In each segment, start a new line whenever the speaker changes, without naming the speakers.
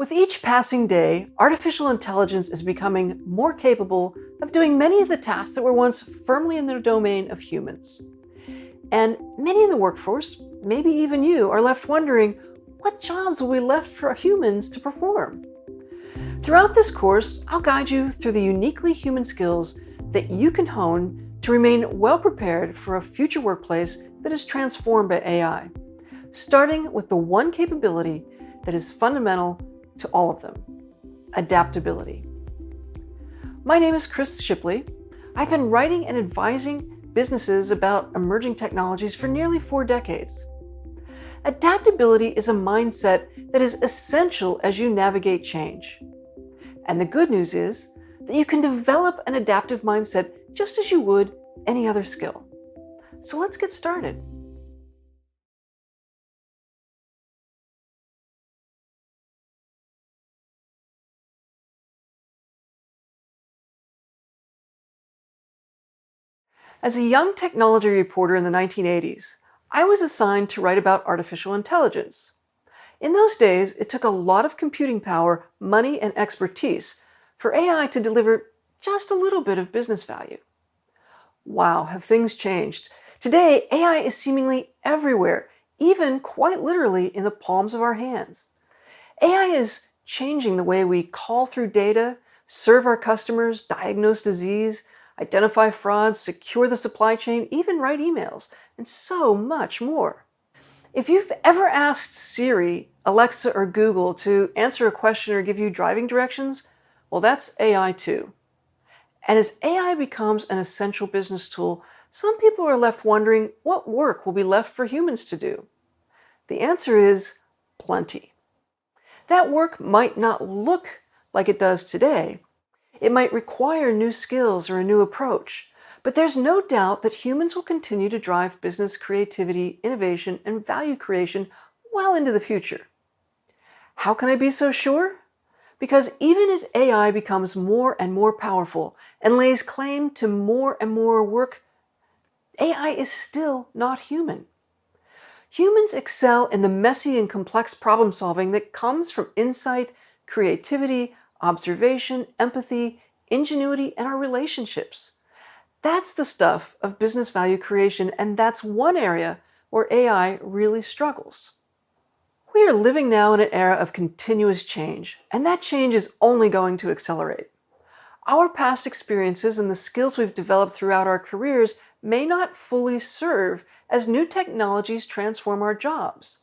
With each passing day, artificial intelligence is becoming more capable of doing many of the tasks that were once firmly in the domain of humans. And many in the workforce, maybe even you, are left wondering what jobs will be left for humans to perform. Throughout this course, I'll guide you through the uniquely human skills that you can hone to remain well prepared for a future workplace that is transformed by AI, starting with the one capability that is fundamental to all of them: adaptability. My name is Chris Shipley. I've been writing and advising businesses about emerging technologies for nearly 4 decades. Adaptability is a mindset that is essential as you navigate change. And the good news is that you can develop an adaptive mindset just as you would any other skill. So let's get started. As a young technology reporter in the 1980s, I was assigned to write about artificial intelligence. In those days, it took a lot of computing power, money, and expertise for AI to deliver just a little bit of business value. Wow, have things changed. Today, AI is seemingly everywhere, even quite literally in the palms of our hands. AI is changing the way we call through data, serve our customers, diagnose disease, identify frauds, secure the supply chain, even write emails, and so much more. If you've ever asked Siri, Alexa, or Google to answer a question or give you driving directions, well, that's AI too. And as AI becomes an essential business tool, some people are left wondering what work will be left for humans to do. The answer is plenty. That work might not look like it does today. It might require new skills or a new approach, but there's no doubt that humans will continue to drive business creativity, innovation, and value creation well into the future. How can I be so sure? Because even as AI becomes more and more powerful and lays claim to more and more work, AI is still not human. Humans excel in the messy and complex problem solving that comes from insight, creativity, observation, empathy, ingenuity, and our relationships. That's the stuff of business value creation, and that's one area where AI really struggles. We are living now in an era of continuous change, and that change is only going to accelerate. Our past experiences and the skills we've developed throughout our careers may not fully serve as new technologies transform our jobs.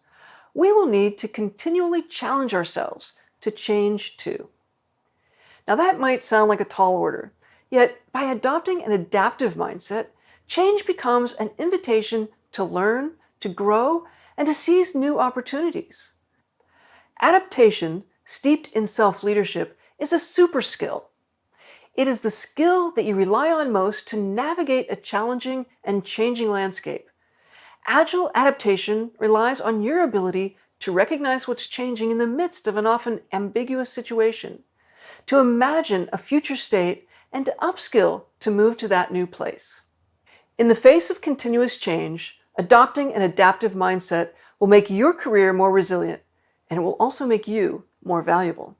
We will need to continually challenge ourselves to change too. Now that might sound like a tall order, yet by adopting an adaptive mindset, change becomes an invitation to learn, to grow, and to seize new opportunities. Adaptation, steeped in self-leadership, is a super skill. It is the skill that you rely on most to navigate a challenging and changing landscape. Agile adaptation relies on your ability to recognize what's changing in the midst of an often ambiguous situation, to imagine a future state, and to upskill to move to that new place. In the face of continuous change, adopting an adaptive mindset will make your career more resilient, and it will also make you more valuable.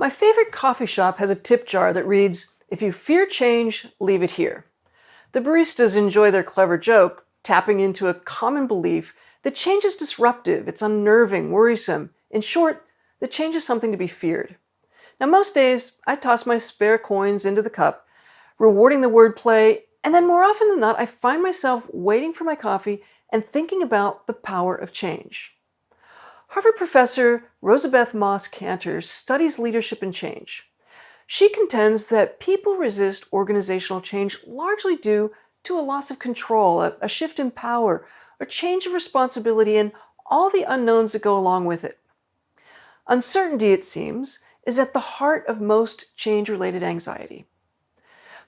My favorite coffee shop has a tip jar that reads, "If you fear change, leave it here." The baristas enjoy their clever joke, tapping into a common belief that change is disruptive, it's unnerving, worrisome. In short, that change is something to be feared. Now, most days, I toss my spare coins into the cup, rewarding the wordplay, and then more often than not, I find myself waiting for my coffee and thinking about the power of change. Harvard professor Rosabeth Moss Kanter studies leadership and change. She contends that people resist organizational change largely due to a loss of control, a shift in power, a change of responsibility, and all the unknowns that go along with it. Uncertainty, it seems, is at the heart of most change-related anxiety.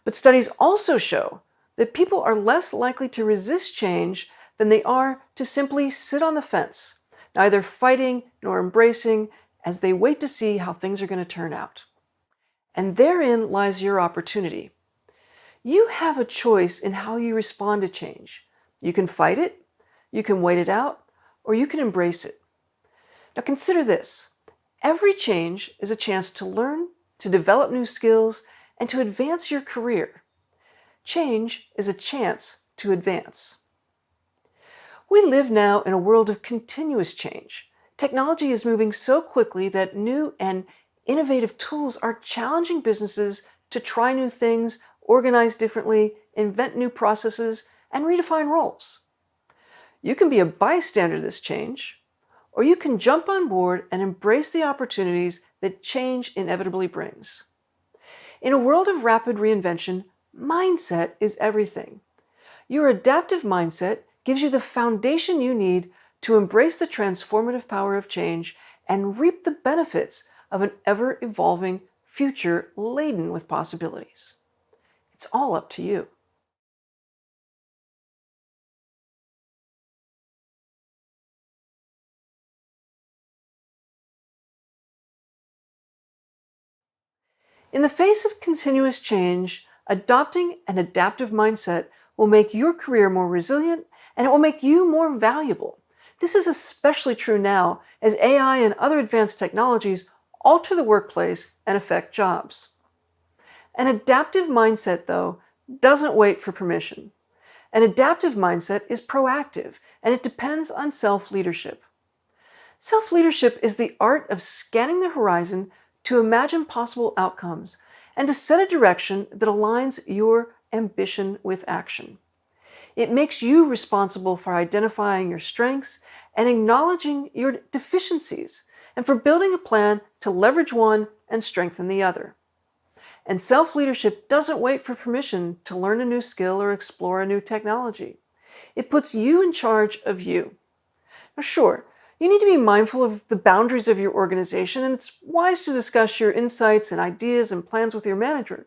But studies also show that people are less likely to resist change than they are to simply sit on the fence, neither fighting nor embracing, as they wait to see how things are going to turn out. And therein lies your opportunity. You have a choice in how you respond to change. You can fight it, you can wait it out, or you can embrace it. Now consider this. Every change is a chance to learn, to develop new skills, and to advance your career. Change is a chance to advance. We live now in a world of continuous change. Technology is moving so quickly that new and innovative tools are challenging businesses to try new things, organize differently, invent new processes, and redefine roles. You can be a bystander to this change, or you can jump on board and embrace the opportunities that change inevitably brings. In a world of rapid reinvention, mindset is everything. Your adaptive mindset gives you the foundation you need to embrace the transformative power of change and reap the benefits of an ever-evolving future laden with possibilities. It's all up to you. In the face of continuous change, adopting an adaptive mindset will make your career more resilient and it will make you more valuable. This is especially true now as AI and other advanced technologies alter the workplace and affect jobs. An adaptive mindset, though, doesn't wait for permission. An adaptive mindset is proactive and it depends on self-leadership. Self-leadership is the art of scanning the horizon to imagine possible outcomes and to set a direction that aligns your ambition with action. It makes you responsible for identifying your strengths and acknowledging your deficiencies, and for building a plan to leverage one and strengthen the other. And self-leadership doesn't wait for permission to learn a new skill or explore a new technology. It puts you in charge of you. Now, sure, you need to be mindful of the boundaries of your organization, and it's wise to discuss your insights and ideas and plans with your manager.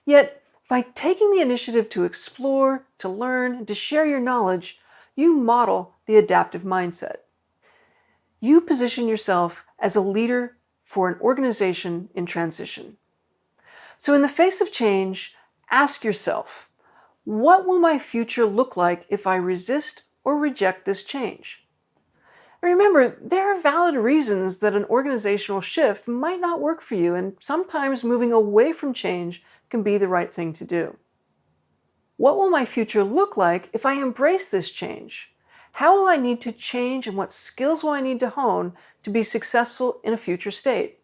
Yet, by taking the initiative to explore, to learn, and to share your knowledge, you model the adaptive mindset. You position yourself as a leader for an organization in transition. So in the face of change, ask yourself, what will my future look like if I resist or reject this change? Remember, there are valid reasons that an organizational shift might not work for you, and sometimes moving away from change can be the right thing to do. What will my future look like if I embrace this change? How will I need to change, and what skills will I need to hone to be successful in a future state?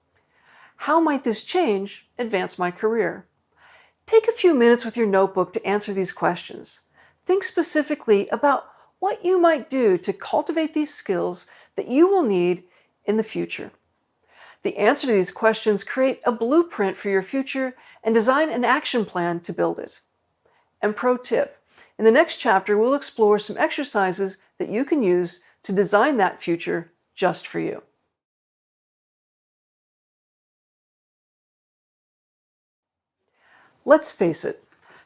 How might this change advance my career? Take a few minutes with your notebook to answer these questions. Think specifically about what you might do to cultivate these skills that you will need in the future. The answer to these questions create a blueprint for your future and design an action plan to build it. And pro tip, in the next chapter, we'll explore some exercises that you can use to design that future just for you. Let's face it,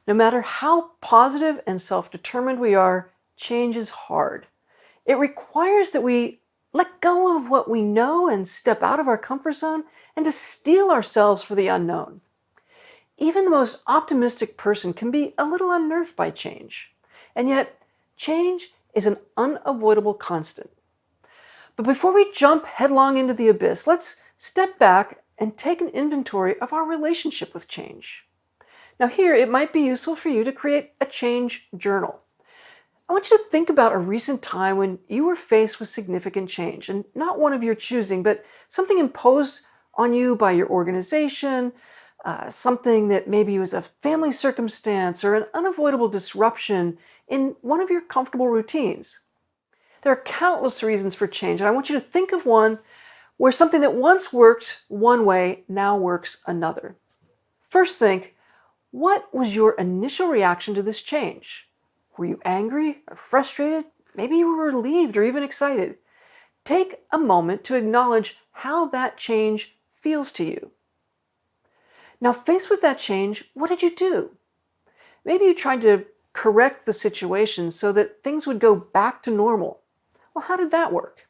no matter how positive and self-determined we are, change is hard. It requires that we let go of what we know and step out of our comfort zone and to steel ourselves for the unknown. Even the most optimistic person can be a little unnerved by change. And yet, change is an unavoidable constant. But before we jump headlong into the abyss, let's step back and take an inventory of our relationship with change. Now here, it might be useful for you to create a change journal. I want you to think about a recent time when you were faced with significant change, and not one of your choosing, but something imposed on you by your organization, something that maybe was a family circumstance or an unavoidable disruption in one of your comfortable routines. There are countless reasons for change, and I want you to think of one where something that once worked one way now works another. First, think, what was your initial reaction to this change? Were you angry or frustrated? Maybe you were relieved or even excited. Take a moment to acknowledge how that change feels to you. Now, faced with that change, what did you do? Maybe you tried to correct the situation so that things would go back to normal. Well, how did that work?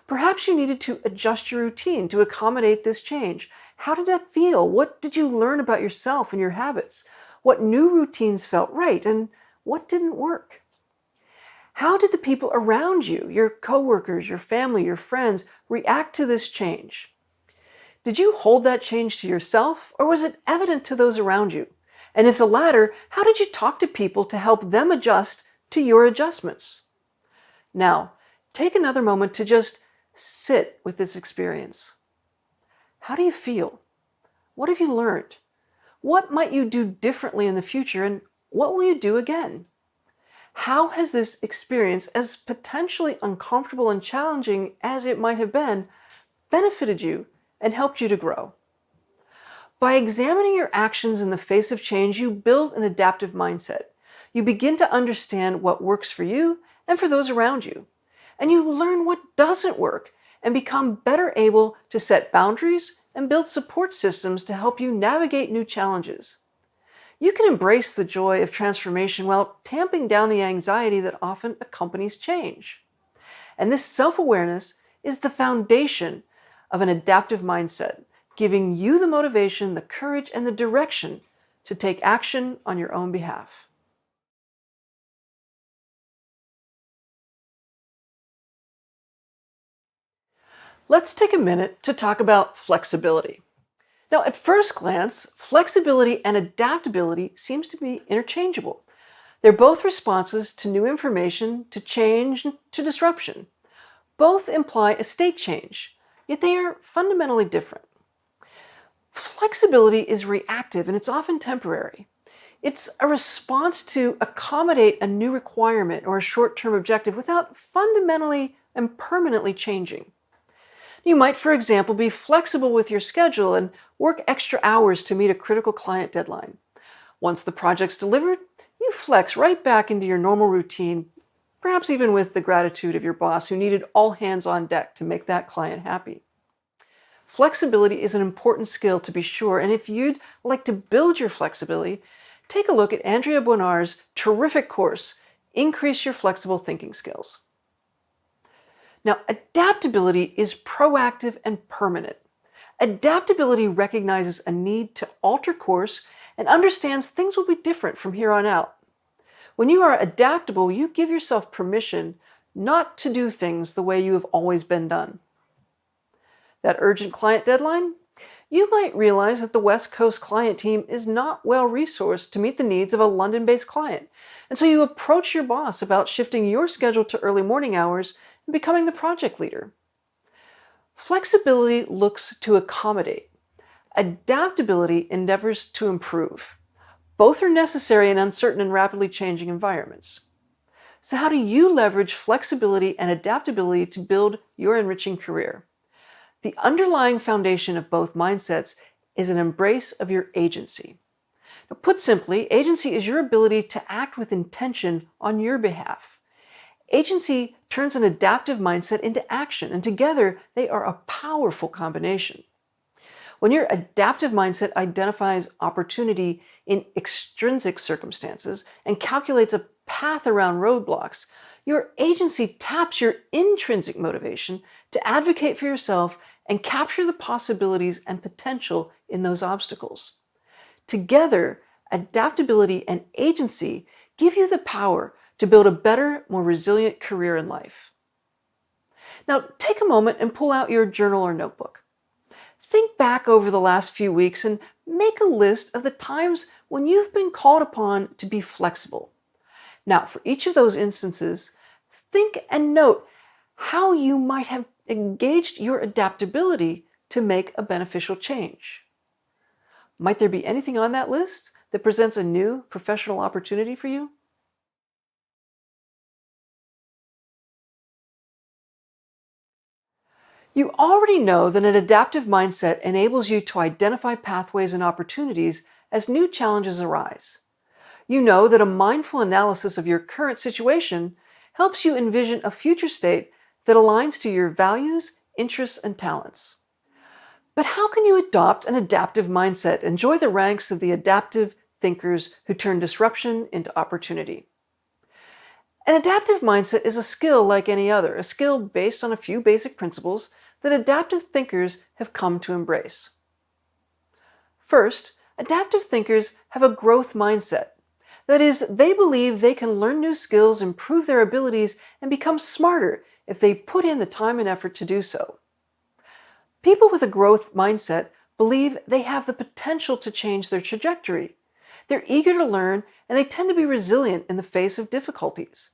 Perhaps you needed to adjust your routine to accommodate this change. How did that feel? What did you learn about yourself and your habits? What new routines felt right and what didn't work? How did the people around you, your coworkers, your family, your friends, react to this change? Did you hold that change to yourself, or was it evident to those around you? And if the latter, how did you talk to people to help them adjust to your adjustments? Now, take another moment to just sit with this experience. How do you feel? What have you learned? What might you do differently in the future, and what will you do again? How has this experience, as potentially uncomfortable and challenging as it might have been, benefited you and helped you to grow? By examining your actions in the face of change, you build an adaptive mindset. You begin to understand what works for you and for those around you. And you learn what doesn't work and become better able to set boundaries and build support systems to help you navigate new challenges. You can embrace the joy of transformation while tamping down the anxiety that often accompanies change. And this self-awareness is the foundation of an adaptive mindset, giving you the motivation, the courage, and the direction to take action on your own behalf. Let's take a minute to talk about flexibility. Now, at first glance, flexibility and adaptability seems to be interchangeable. They're both responses to new information, to change, to disruption. Both imply a state change, yet they are fundamentally different. Flexibility is reactive and it's often temporary. It's a response to accommodate a new requirement or a short-term objective without fundamentally and permanently changing. You might, for example, be flexible with your schedule and work extra hours to meet a critical client deadline. Once the project's delivered, you flex right back into your normal routine, perhaps even with the gratitude of your boss who needed all hands on deck to make that client happy. Flexibility is an important skill to be sure, and if you'd like to build your flexibility, take a look at Andrea Bonar's terrific course, Increase Your Flexible Thinking Skills. Now, adaptability is proactive and permanent. Adaptability recognizes a need to alter course and understands things will be different from here on out. When you are adaptable, you give yourself permission not to do things the way you have always been done. That urgent client deadline? You might realize that the West Coast client team is not well resourced to meet the needs of a London-based client. And so you approach your boss about shifting your schedule to early morning hours and becoming the project leader. Flexibility looks to accommodate. Adaptability endeavors to improve. Both are necessary in uncertain and rapidly changing environments. So how do you leverage flexibility and adaptability to build your enriching career? The underlying foundation of both mindsets is an embrace of your agency. Now, put simply, agency is your ability to act with intention on your behalf. Agency turns an adaptive mindset into action, and together they are a powerful combination. When your adaptive mindset identifies opportunity in extrinsic circumstances and calculates a path around roadblocks, your agency taps your intrinsic motivation to advocate for yourself and capture the possibilities and potential in those obstacles. Together, adaptability and agency give you the power to build a better, more resilient career in life. Now, take a moment and pull out your journal or notebook. Think back over the last few weeks and make a list of the times when you've been called upon to be flexible. Now, for each of those instances, think and note how you might have engaged your adaptability to make a beneficial change. Might there be anything on that list that presents a new professional opportunity for you? You already know that an adaptive mindset enables you to identify pathways and opportunities as new challenges arise. You know that a mindful analysis of your current situation helps you envision a future state that aligns to your values, interests, and talents. But how can you adopt an adaptive mindset and join the ranks of the adaptive thinkers who turn disruption into opportunity? An adaptive mindset is a skill like any other, a skill based on a few basic principles that adaptive thinkers have come to embrace. First, adaptive thinkers have a growth mindset. That is, they believe they can learn new skills, improve their abilities, and become smarter if they put in the time and effort to do so. People with a growth mindset believe they have the potential to change their trajectory. They're eager to learn and they tend to be resilient in the face of difficulties.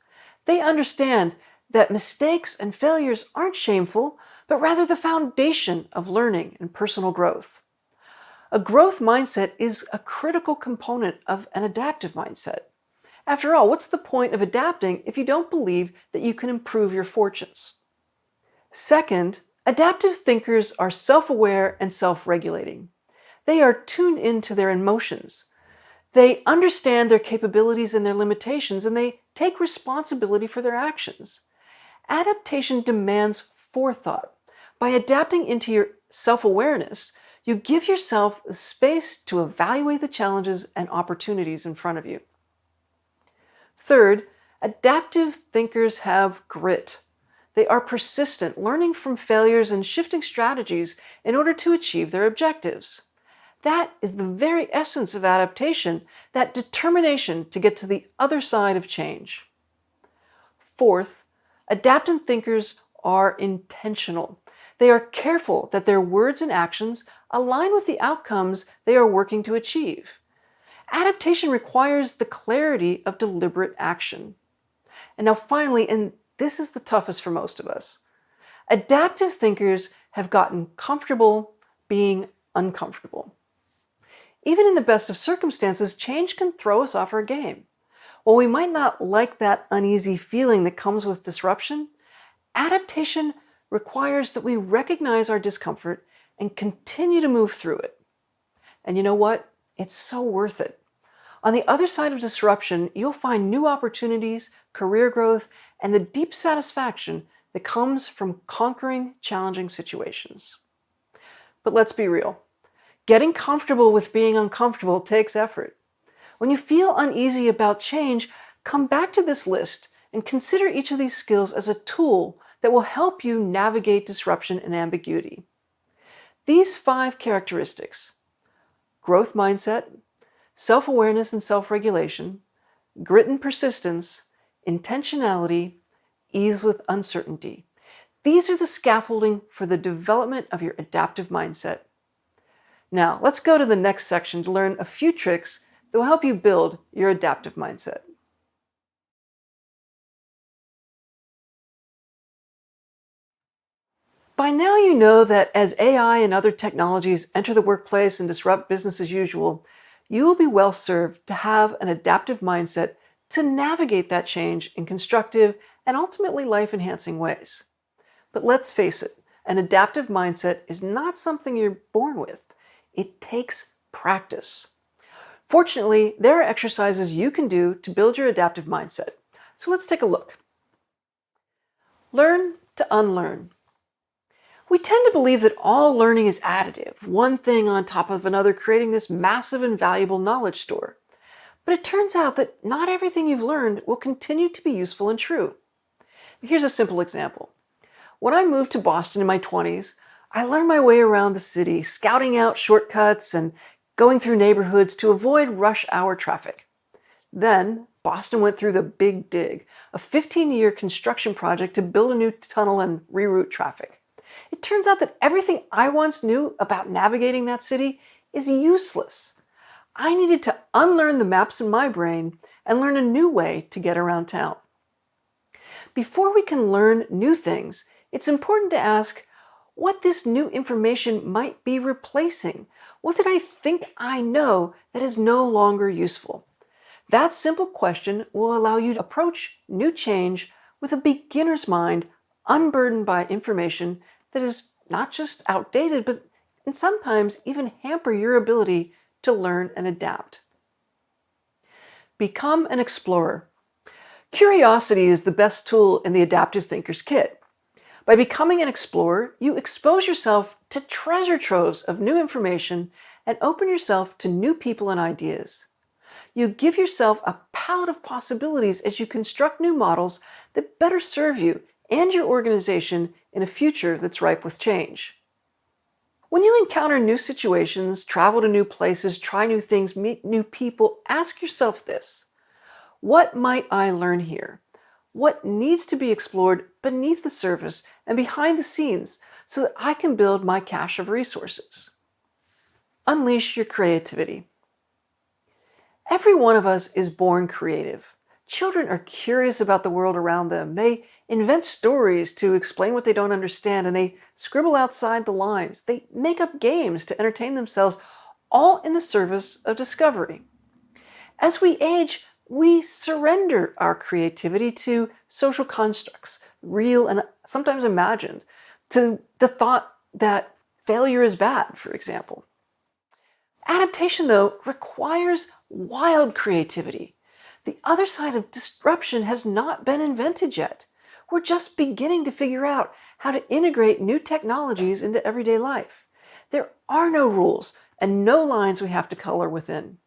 They understand that mistakes and failures aren't shameful, but rather the foundation of learning and personal growth. A growth mindset is a critical component of an adaptive mindset. After all, what's the point of adapting if you don't believe that you can improve your fortunes? Second, adaptive thinkers are self-aware and self-regulating. They are tuned into their emotions. They understand their capabilities and their limitations, and they take responsibility for their actions. Adaptation demands forethought. By adapting into your self-awareness, you give yourself the space to evaluate the challenges and opportunities in front of you. Third, adaptive thinkers have grit. They are persistent, learning from failures and shifting strategies in order to achieve their objectives. That is the very essence of adaptation, that determination to get to the other side of change. Fourth, adaptive thinkers are intentional. They are careful that their words and actions align with the outcomes they are working to achieve. Adaptation requires the clarity of deliberate action. And now finally, and this is the toughest for most of us, adaptive thinkers have gotten comfortable being uncomfortable. Even in the best of circumstances, change can throw us off our game. While we might not like that uneasy feeling that comes with disruption, adaptation requires that we recognize our discomfort and continue to move through it. And you know what? It's so worth it. On the other side of disruption, you'll find new opportunities, career growth, and the deep satisfaction that comes from conquering challenging situations. But let's be real. Getting comfortable with being uncomfortable takes effort. When you feel uneasy about change, come back to this list and consider each of these skills as a tool that will help you navigate disruption and ambiguity. These 5 characteristics: growth mindset, self-awareness and self-regulation, grit and persistence, intentionality, ease with uncertainty. These are the scaffolding for the development of your adaptive mindset. Now, let's go to the next section to learn a few tricks that will help you build your adaptive mindset. By now you know that as AI and other technologies enter the workplace and disrupt business as usual, you will be well served to have an adaptive mindset to navigate that change in constructive and ultimately life-enhancing ways. But let's face it, an adaptive mindset is not something you're born with. It takes practice. Fortunately, there are exercises you can do to build your adaptive mindset. So let's take a look. Learn to unlearn. We tend to believe that all learning is additive, one thing on top of another, creating this massive and valuable knowledge store. But it turns out that not everything you've learned will continue to be useful and true. Here's a simple example. When I moved to Boston in my 20s, I learned my way around the city, scouting out shortcuts and going through neighborhoods to avoid rush hour traffic. Then, Boston went through the Big Dig, a 15-year construction project to build a new tunnel and reroute traffic. It turns out that everything I once knew about navigating that city is useless. I needed to unlearn the maps in my brain and learn a new way to get around town. Before we can learn new things, it's important to ask what this new information might be replacing. What did I think I know that is no longer useful? That simple question will allow you to approach new change with a beginner's mind, unburdened by information that is not just outdated, but and sometimes even hamper your ability to learn and adapt. Become an explorer. Curiosity is the best tool in the adaptive thinker's kit. By becoming an explorer, you expose yourself to treasure troves of new information and open yourself to new people and ideas. You give yourself a palette of possibilities as you construct new models that better serve you and your organization in a future that's ripe with change. When you encounter new situations, travel to new places, try new things, meet new people, ask yourself this: what might I learn here? What needs to be explored beneath the surface and behind the scenes so that I can build my cache of resources? Unleash your creativity. Every one of us is born creative. Children are curious about the world around them. They invent stories to explain what they don't understand, and they scribble outside the lines. They make up games to entertain themselves, all in the service of discovery. As we age, we surrender our creativity to social constructs, real and sometimes imagined, to the thought that failure is bad, for example. Adaptation, though, requires wild creativity. The other side of disruption has not been invented yet. We're just beginning to figure out how to integrate new technologies into everyday life. There are no rules and no lines we have to color within.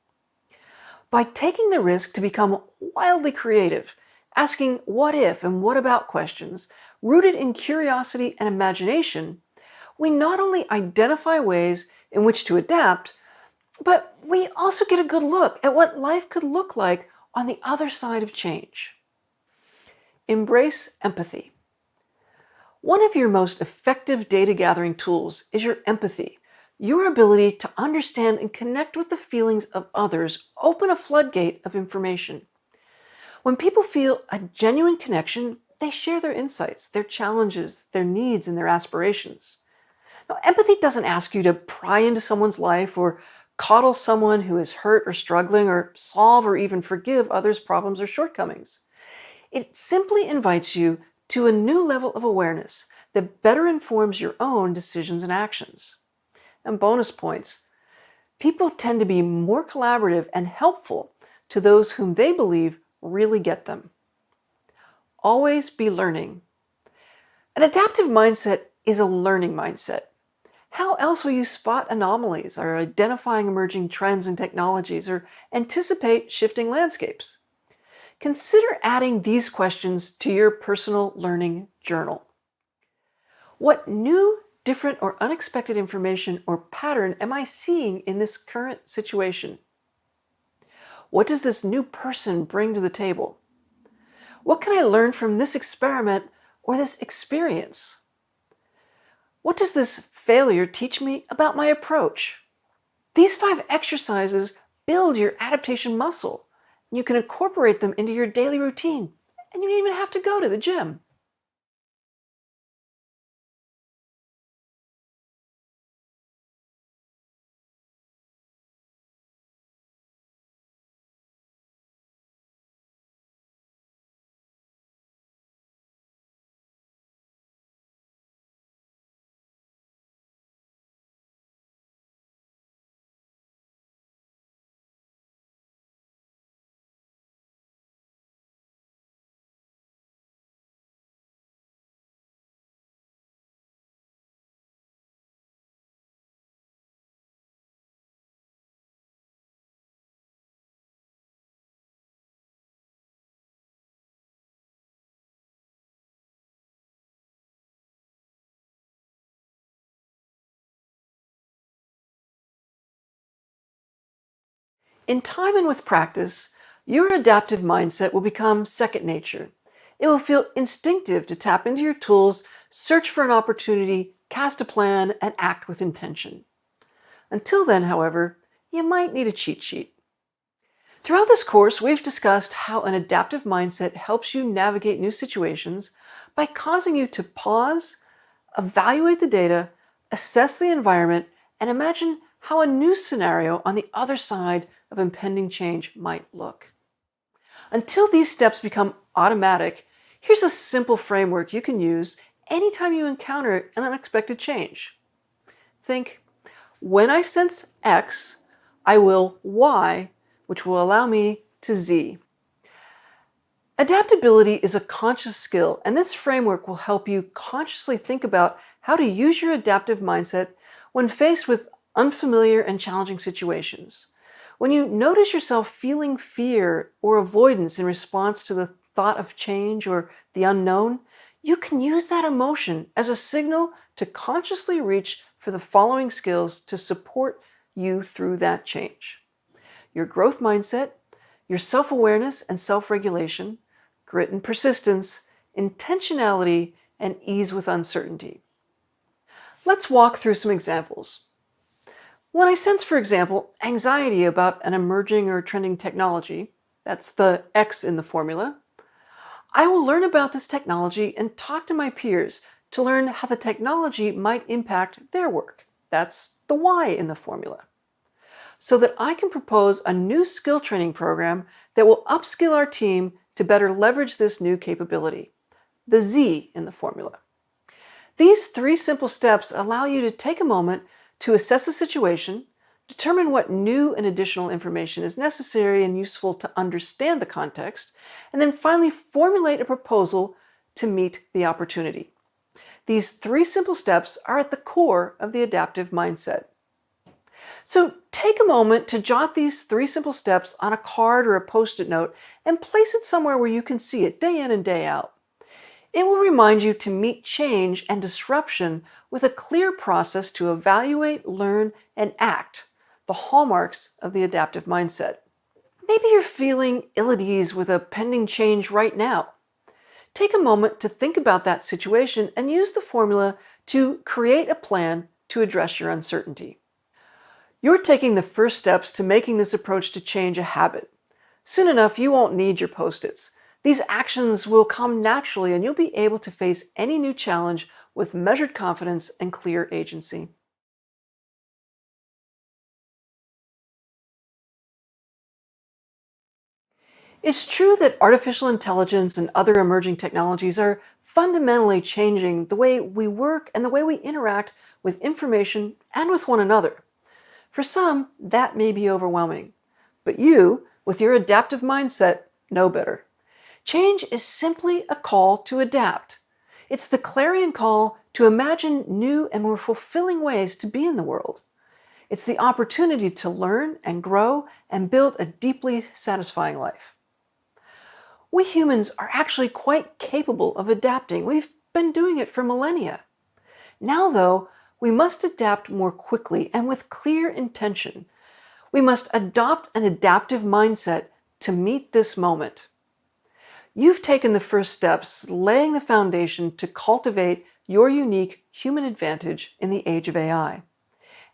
By taking the risk to become wildly creative, asking what if and what about questions, rooted in curiosity and imagination, we not only identify ways in which to adapt, but we also get a good look at what life could look like on the other side of change. Embrace empathy. One of your most effective data gathering tools is your empathy. Your ability to understand and connect with the feelings of others open a floodgate of information. When people feel a genuine connection, they share their insights, their challenges, their needs, and their aspirations. Now, empathy doesn't ask you to pry into someone's life or coddle someone who is hurt or struggling or solve or even forgive others' problems or shortcomings. It simply invites you to a new level of awareness that better informs your own decisions and actions. And bonus points: people tend to be more collaborative and helpful to those whom they believe really get them. Always be learning. An adaptive mindset is a learning mindset. How else will you spot anomalies or identifying emerging trends and technologies or anticipate shifting landscapes? Consider adding these questions to your personal learning journal. What new, different, or unexpected information or pattern am I seeing in this current situation? What does this new person bring to the table? What can I learn from this experiment or this experience? What does this failure teach me about my approach? These 5 exercises build your adaptation muscle. You can incorporate them into your daily routine, and you don't even have to go to the gym. In time and with practice, your adaptive mindset will become second nature. It will feel instinctive to tap into your tools, search for an opportunity, cast a plan, and act with intention. Until then, however, you might need a cheat sheet. Throughout this course, we've discussed how an adaptive mindset helps you navigate new situations by causing you to pause, evaluate the data, assess the environment, and imagine how a new scenario on the other side of impending change might look. Until these steps become automatic, here's a simple framework you can use anytime you encounter an unexpected change. Think, when I sense X, I will Y, which will allow me to Z. Adaptability is a conscious skill, and this framework will help you consciously think about how to use your adaptive mindset when faced with unfamiliar and challenging situations. When you notice yourself feeling fear or avoidance in response to the thought of change or the unknown, you can use that emotion as a signal to consciously reach for the following skills to support you through that change: your growth mindset, your self awareness and self regulation, grit and persistence, intentionality, and ease with uncertainty. Let's walk through some examples. When I sense, for example, anxiety about an emerging or trending technology, that's the X in the formula, I will learn about this technology and talk to my peers to learn how the technology might impact their work. That's the Y in the formula. So that I can propose a new skill training program that will upskill our team to better leverage this new capability. The Z in the formula. These three simple steps allow you to take a moment to assess a situation, determine what new and additional information is necessary and useful to understand the context, and then finally formulate a proposal to meet the opportunity. These three simple steps are at the core of the adaptive mindset. So take a moment to jot these three simple steps on a card or a post-it note and place it somewhere where you can see it day in and day out. It will remind you to meet change and disruption with a clear process to evaluate, learn, and act, the hallmarks of the adaptive mindset. Maybe you're feeling ill at ease with a pending change right now. Take a moment to think about that situation and use the formula to create a plan to address your uncertainty. You're taking the first steps to making this approach to change a habit. Soon enough, you won't need your post-its. These actions will come naturally and you'll be able to face any new challenge with measured confidence and clear agency. It's true that artificial intelligence and other emerging technologies are fundamentally changing the way we work and the way we interact with information and with one another. For some, that may be overwhelming, but you, with your adaptive mindset, know better. Change is simply a call to adapt. It's the clarion call to imagine new and more fulfilling ways to be in the world. It's the opportunity to learn and grow and build a deeply satisfying life. We humans are actually quite capable of adapting. We've been doing it for millennia. Now, though, we must adapt more quickly and with clear intention. We must adopt an adaptive mindset to meet this moment. You've taken the first steps, laying the foundation to cultivate your unique human advantage in the age of AI.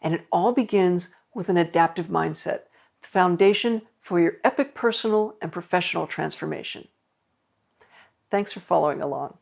And it all begins with an adaptive mindset, the foundation for your epic personal and professional transformation. Thanks for following along.